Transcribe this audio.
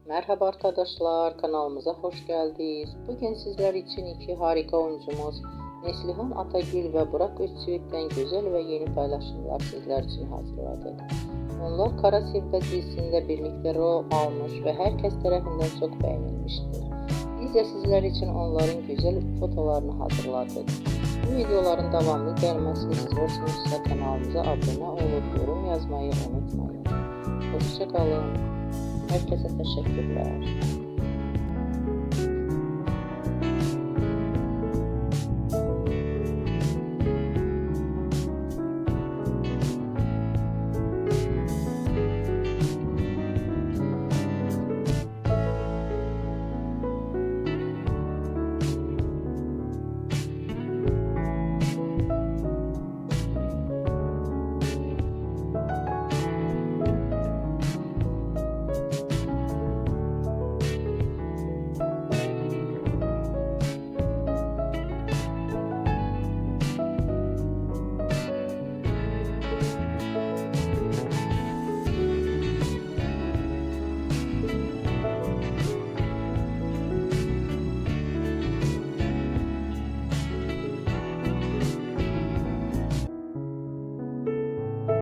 Merhaba arkadaşlar, kanalımıza hoş geldiniz. Bugün sizler için iki harika oyuncumuz Neslihan Atagül ve Burak Özçivit'ten güzel ve yeni paylaşımlar sizler için hazırladık. Onlar Kara Sevda dizisinde birlikte rol almış ve herkes tarafından çok beğenilmiştir. Biz de sizler için onların güzel fotolarını hazırladık. Bu videoların devamlı gelmesini istiyorsanız kanalımıza abone olup yorum yazmayı unutmayın. Hoşça kalın. Herkese teşekkürler.